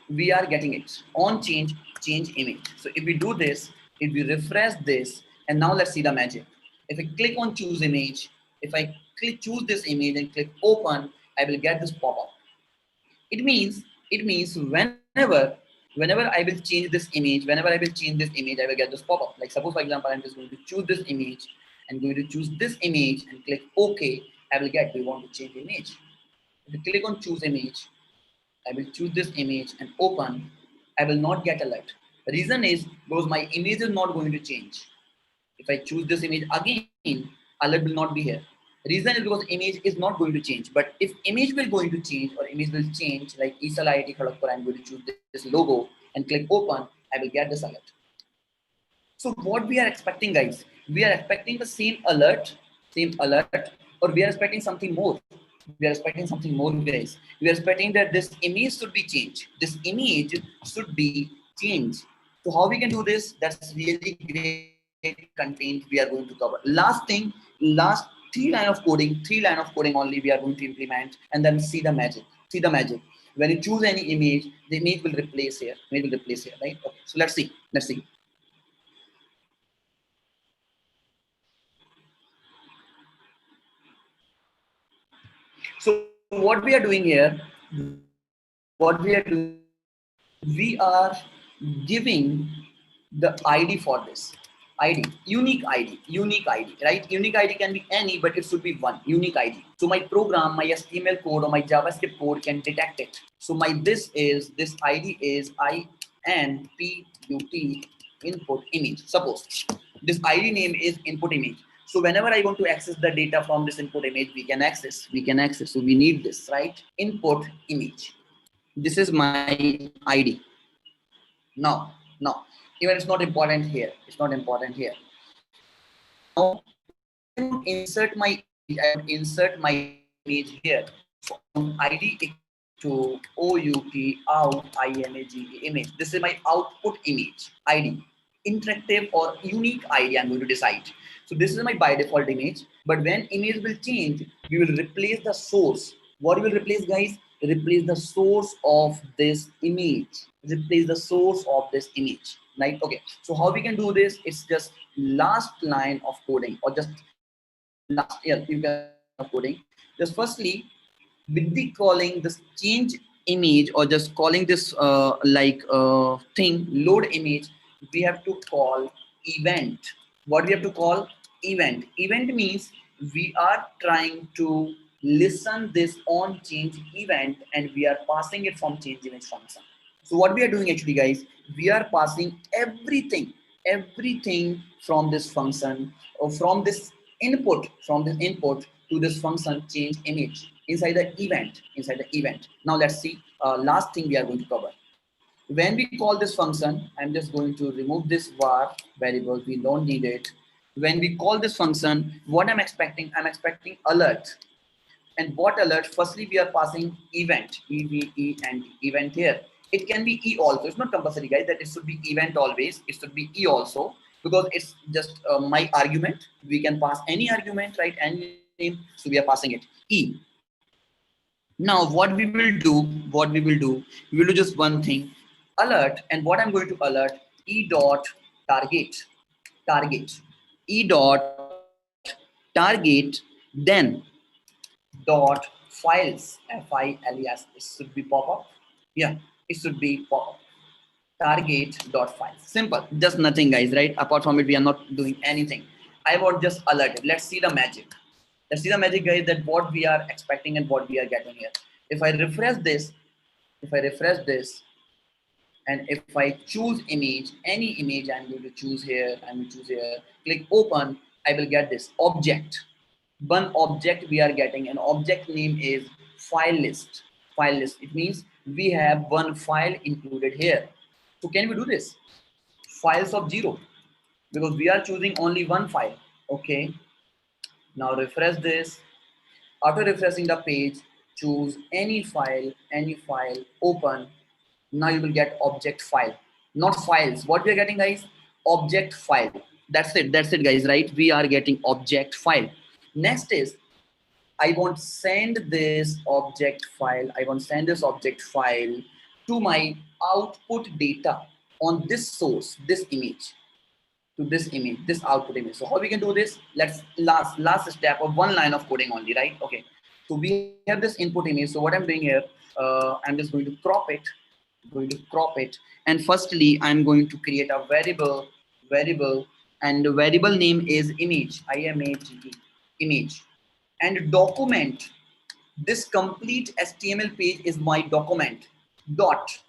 we are getting it on change image. So if we do this, if we refresh this, and now let's see the magic. If I click on choose image, if I choose this image and click open, I will get this pop-up. It means whenever I will change this image, I will get this pop-up. Like suppose, for example, I'm just going to choose this image and click OK. I will get, we want to change image. If you click on choose image, I will choose this image and open. I will not get alert. The reason is because my image is not going to change. If I choose this image again, alert will not be here. Reason is because image is not going to change. But if image will going to change, or image will change, like ESL IIT Kharagpur, I'm going to choose this logo and click open, I will get this alert. So what we are expecting, guys? We are expecting the same alert, or we are expecting something more. We are expecting something more, guys. We are expecting that this image should be changed. So how we can do this? That's really great content we are going to cover. Last thing, last three line of coding only we are going to implement, and then see the magic. When you choose any image, the image will replace here. Image will replace here, right? Okay. So let's see. Let's see. So what we are doing here, we are giving the ID for this. ID, unique ID, right? Unique ID can be any, but it should be one unique ID. So my program, my HTML code or my JavaScript code can detect it. So my this ID is INPUT input image. Suppose this ID name is input image. So whenever I want to access the data from this input image, we can access. So we need this, right? Input image. This is my ID. Now, even it's not important here. It's not important here. Now, when I want to insert my image, I want to insert my image here. So ID to out image image. This is my output image ID. Interactive or unique ID I'm going to decide. So this is my by default image. But when image will change, we will replace the source. What will replace, guys? Replace the source of this image. Replace the source of this image. Right? Okay. So how we can do this? It's just last line of coding, or just last, yeah, you can of coding. Just firstly, with the calling this change image, or just calling this thing load image, we have to call event. What we have to call? Event means we are trying to listen this on change event, and we are passing it from change image function. So what we are doing actually, guys, we are passing everything from this function, or from this input to this function change image inside the event. Now let's see, last thing we are going to cover. When we call this function, I'm just going to remove this var variable. We don't need it. When we call this function, what I'm expecting alert. And what alert? Firstly, we are passing event, EVE and event here. It can be E also. It's not compulsory, guys, that it should be event always. It should be E also, because it's just my argument. We can pass any argument, right? Any name. So we are passing it E. Now what we will do, we will do just one thing, alert. And what I'm going to alert, E dot target, E dot target, then dot files, files. It should be pop up. Yeah, it should be pop up. Target dot files. Simple, just nothing, guys, right? Apart from it, we are not doing anything. I want just alert it. Let's see the magic. Let's see the magic, guys, that what we are expecting and what we are getting here. If I refresh this, and if I choose image, any image I'm going to choose here, click open, I will get this object. One object we are getting, an object name is file list. It means we have one file included here. So can we do this? Files of 0, because we are choosing only one file. Okay. Now refresh this. After refreshing the page, choose any file, open. Now you will get object file, not files. What we are getting, guys? Object file. That's it, guys, right? We are getting object file. Next is, I want send this object file. To my output data on this source, this image, this output image. So how we can do this? Let's last step of one line of coding only, right? Okay. So we have this input image. So what I'm doing here, I'm just going to crop it. And firstly, I'm going to create a variable, and the variable name is image, image, and document. This complete HTML page is my document. Dot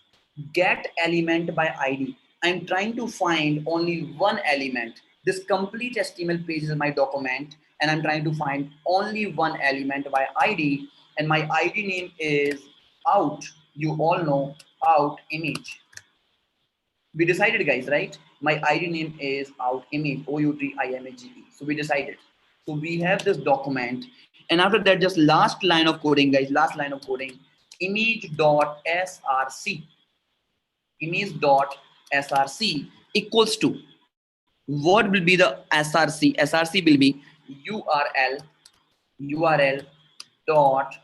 get element by ID. I'm trying to find only one element. This complete HTML page is my document, and I'm trying to find only one element by ID, and my ID name is out. You all know out image. We decided, guys, right? My ID name is out image, OUTIMAGE. So we decided. So we have this document, and after that, just last line of coding, guys. Image.src. Image.src equals to, what will be the src? Src will be URL dot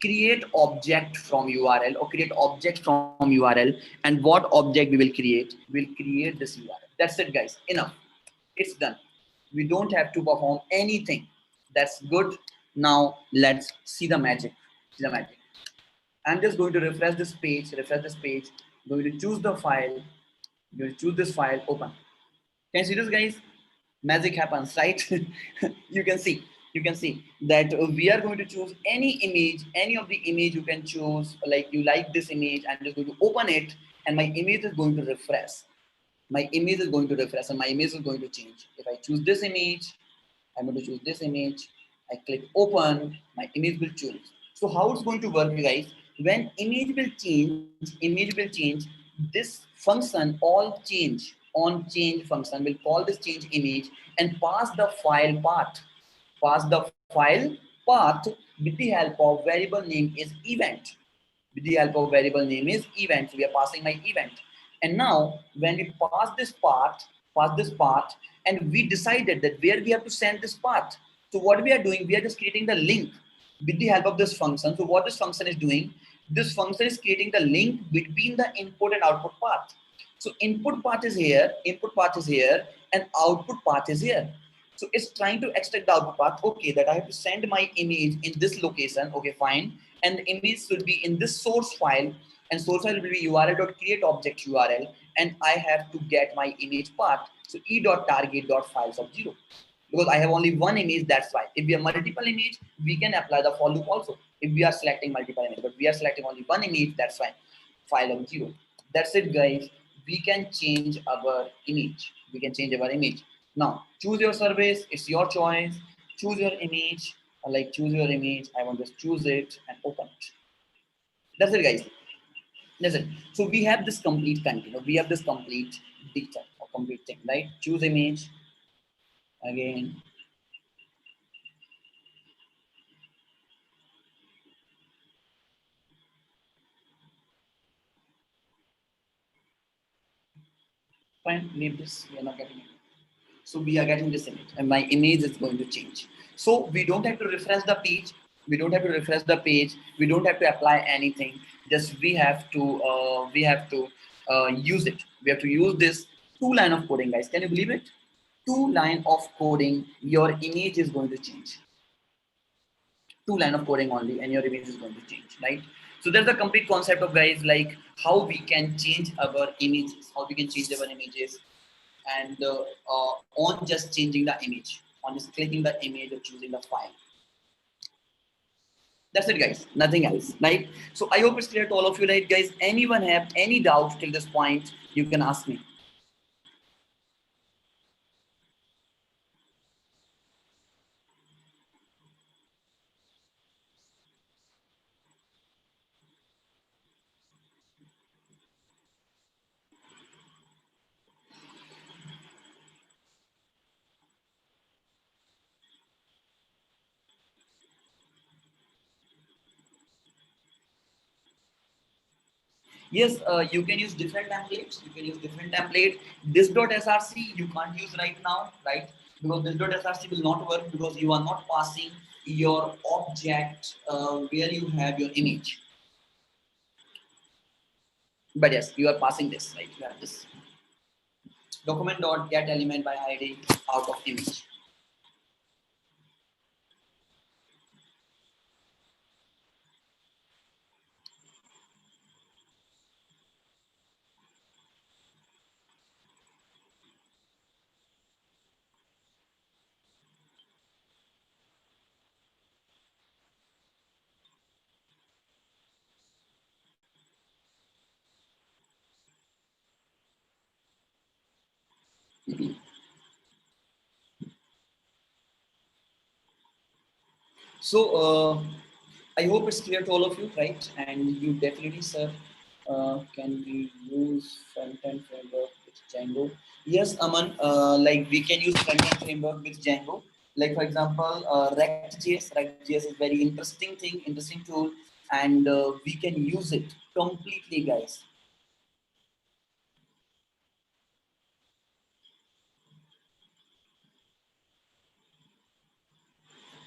create object from URL or create object from URL. And what object we will create? We'll create this URL. That's it, guys. Enough. It's done. We don't have to perform anything. That's good. Now let's see the magic. See the magic. I'm just going to refresh this page. Refresh this page. Going to choose the file. Going to choose this file. Open. Can you see this, guys? Magic happens, right? You can see that we are going to choose any image, any of the image you can choose. Like you like this image, I'm just going to open it, and my image is going to refresh. My image is going to refresh, and my image is going to change. If I choose this image, I'm going to choose this image. I click open, my image will change. So how it's going to work, guys? When image will change, this function all change on change function will call this change image and pass the file path. Pass the file path with the help of variable name is event. With the help of variable name is event. So we are passing my event. And now when we pass this path, and we decided that where we have to send this path. So what we are doing, we are just creating the link with the help of this function. So what this function is doing, this function is creating the link between the input and output path. So input path is here, and output path is here. So it's trying to extract the output path. Okay, that I have to send my image in this location. Okay, fine. And the image should be in this source file, and source file will be url.create object URL, and I have to get my image path. So e.target.files of 0. Because I have only one image, that's why. If we have multiple image, we can apply the for loop also. If we are selecting multiple image, but we are selecting only one image, that's why. File of 0. That's it, guys. We can change our image. We can change our image. Now, choose your service. It's your choice. Choose your image. Like choose your image. I want to just choose it and open it. That's it, guys. That's it. So we have this complete content. We have this complete data or complete thing, right? Choose image. Again, fine, leave this. We are not getting it. So we are getting this image, and my image is going to change. So we don't have to refresh the page. We don't have to refresh the page. We don't have to apply anything. Just we have to use it. We have to use this 2 line of coding, guys. Can you believe it? 2 line of coding. Your image is going to change. 2 line of coding only, and your image is going to change, right? So that's the complete concept of, guys, like how we can change our images, and on just changing the image, on just clicking the image or choosing the file. That's it, guys. Nothing else, right? So I hope it's clear to all of you, right, guys? Anyone have any doubts till this point, you can ask me. Yes, you can use different templates. You can use different template. This.src you can't use right now, right? Because this.src will not work because you are not passing your object where you have your image. But yes, you are passing this, right? You have this document.getElement by ID out of image. So I hope it's clear to all of you, right? And you definitely, sir, can we use front-end framework with Django? Yes, Aman, like we can use front-end framework with Django. Like for example, React.js. React.js is very interesting thing, interesting tool, and we can use it completely, guys.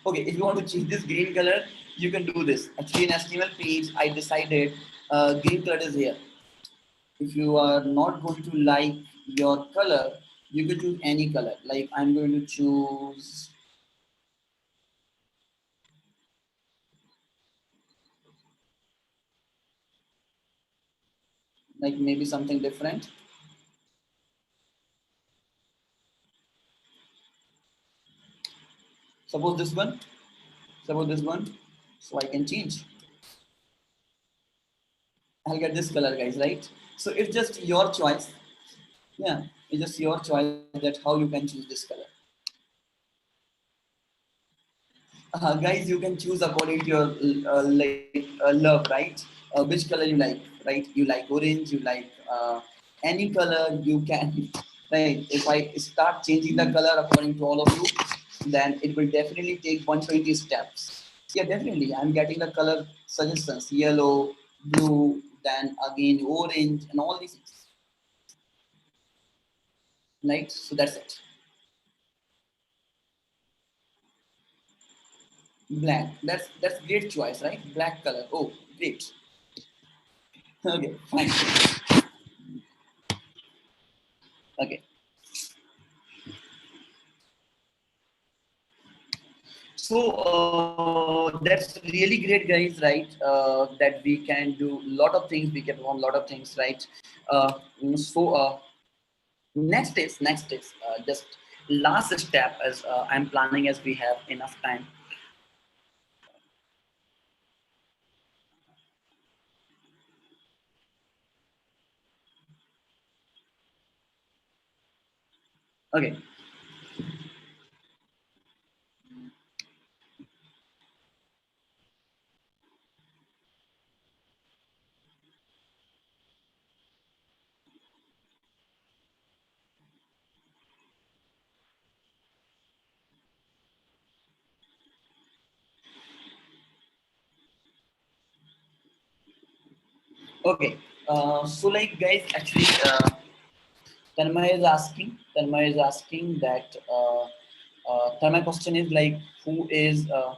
Okay, if you want to change this green color, You can do this. Actually, in HTML page, I decided green color is here. If you are not going to like your color, you can choose any color. Like I'm going to choose like maybe something different. Suppose this one. Suppose this one. So I can change. I'll get this color, guys, right? So it's just your choice. Yeah, it's just your choice that how you can choose this color. Guys, you can choose according to your love, right? Which color you like, right? You like orange, you like any color you can, right? If I start changing the color according to all of you, then it will definitely take 120 steps. Yeah, definitely. I'm getting the color suggestions: yellow, blue, then again orange, and all these things, right? So that's it. Black. That's great choice, right? Black color. Oh, great. Okay, fine. Okay. So that's really great, guys, right? That we can do a lot of things, we can perform a lot of things, right? Uh, so next is just last step as I'm planning as we have enough time. Okay, okay. So like guys, actually, Tanmay is asking that. Tanmay question is like, who is uh,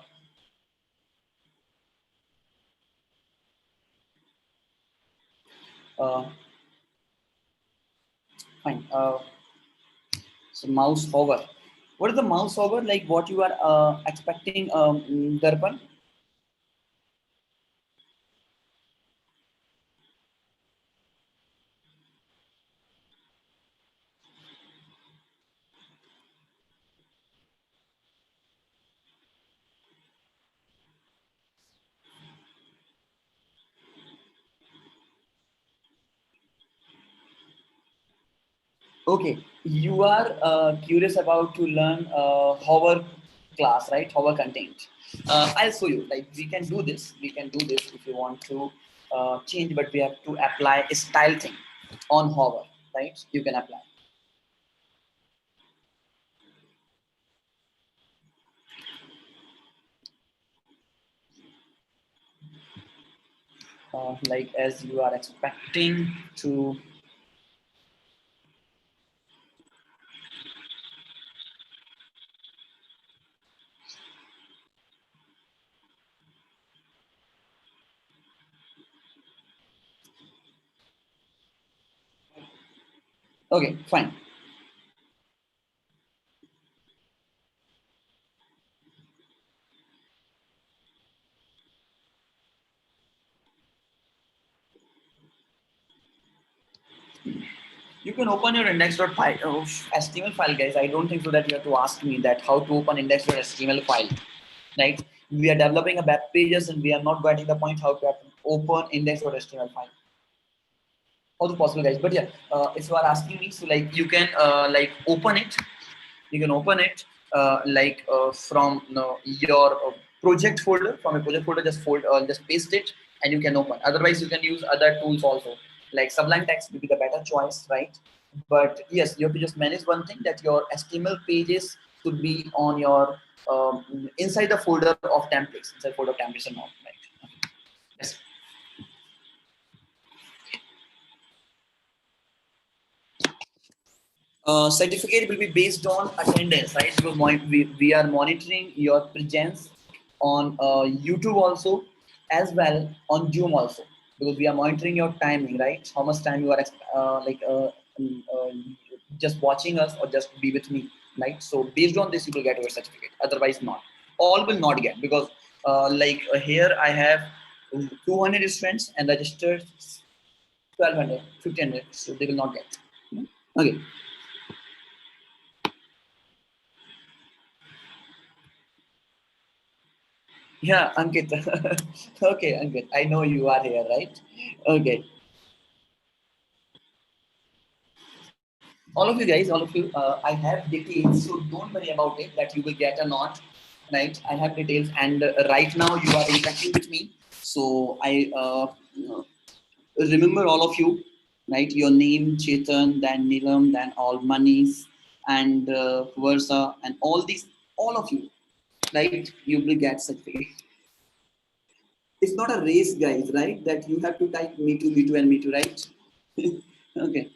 fine. So mouse hover. What is the mouse hover? Like what you are expecting, Darpan? Okay, you are curious about to learn hover class, right? Hover content. I'll show you. Like we can do this. We can do this if you want to change, but we have to apply a style thing on hover, right? You can apply. Like as you are expecting to. Okay, fine. You can open your index.py HTML file, guys. I don't think so that you have to ask me that how to open index.html file, right? We are developing a web pages and we are not getting the point how to open index.html file. How to possible, guys? But yeah, if you are asking me, so like you can like open it. You can open it from your project folder. From a project folder, just paste it, and you can open. Otherwise, you can use other tools also, like Sublime Text will be the better choice, right? But yes, you have to just manage one thing, that your HTML pages should be on your inside the folder of templates, inside folder of templates and all, right? Yes. Certificate will be based on attendance, right? Because we are monitoring your presence on YouTube also, as well on Zoom also, because we are monitoring your timing, right? How much time you are mm, uh, just watching us or just be with me, right? So based on this, you will get your certificate. Otherwise, not. All will not get, because here I have 200 students and registered 1200, 1500, so they will not get. Okay. Yeah, Ankit. Okay, Ankit. I know you are here, right? Okay. All of you guys, all of you, I have details, so don't worry about it that you will get or not, right? I have details, and right now you are interacting with me, so I remember all of you, right? Your name, Chetan, then Nilam, then all Manis, and Versa, and all of you, right? You will get certificate. It's not a race, guys, right? That you have to type me too, and me too, right? Okay.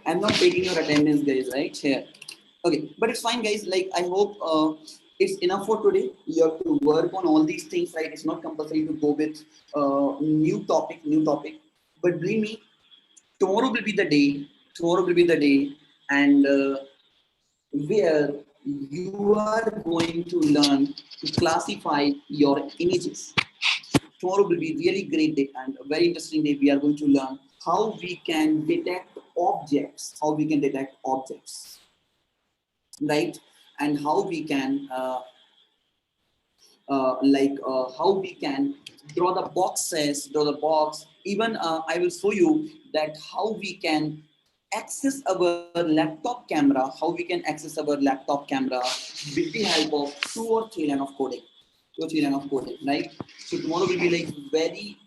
I'm not taking your attendance, guys, right? Here. Okay, but it's fine, guys. Like, I hope it's enough for today. You have to work on all these things, right? It's not compulsory to go with new topic. But believe me, tomorrow will be the day. Tomorrow will be the day, and where you are going to learn to classify your images. Tomorrow will be really great day and a very interesting day. We are going to learn how we can detect objects, right? And how we can how we can draw the box. Even I will show you that how we can access our laptop camera, with the help of 2 or 3 line of coding, right? So tomorrow will be like very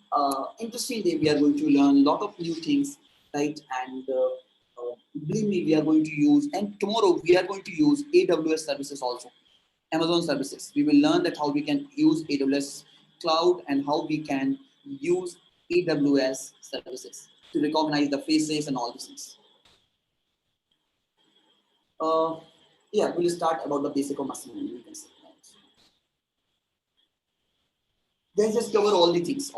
interesting day. We are going to learn a lot of new things, right? And believe me, we are going to use, and tomorrow we are going to use AWS services also, Amazon services. We will learn that how we can use AWS cloud and how we can use AWS services to recognize the faces and all these things. Uh, yeah, we'll start about the basic of machine learning. You can say. Then just cover all the things.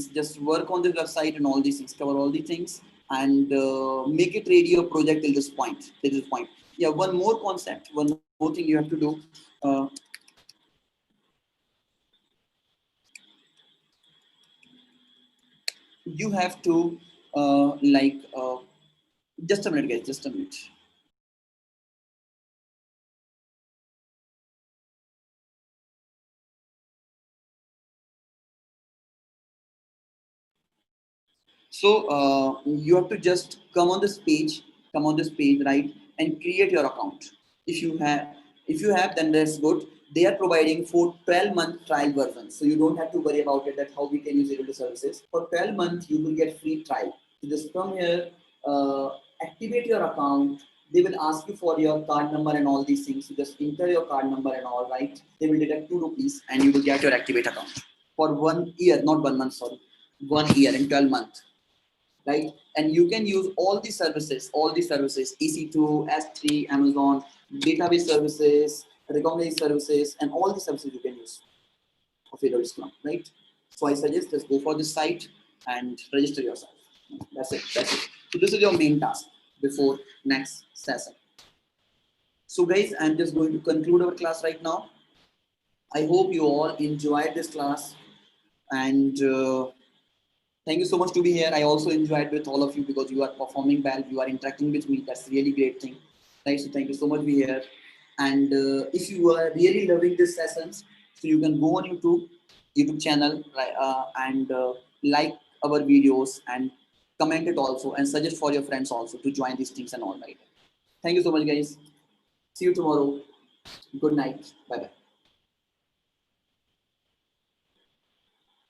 Just work on the website and all these things. Cover all the things and make it ready your project till this point. Yeah, one more concept, one more thing you have to do. You have to just a minute, guys. Just a minute. So you have to just come on this page, right, and create your account. If you have, then that's good. They are providing for 12-month trial version, so you don't have to worry about it. That how we can use AWS services for 12 months. You will get free trial. So just come here, activate your account. They will ask you for your card number and all these things. So just enter your card number and all, right. They will deduct ₹2 and you will get your activate account for 1 year, not 1 month. Sorry, 1 year and 12 months, right? And you can use all the services, EC2, S3, Amazon, database services, recognized services, and all the services you can use of AWS Cloud, right? So I suggest just go for this site and register yourself. That's it. So this is your main task before next session. So guys, I'm just going to conclude our class right now. I hope you all enjoyed this class, and thank you so much to be here. I also enjoyed with all of you because you are performing well, you are interacting with me. That's really great thing. Right? So thank you so much to be here. And if you are really loving these sessions, so you can go on YouTube channel, right, and like our videos and comment it also and suggest for your friends also to join these things and all, right. Thank you so much, guys. See you tomorrow. Good night. Bye bye.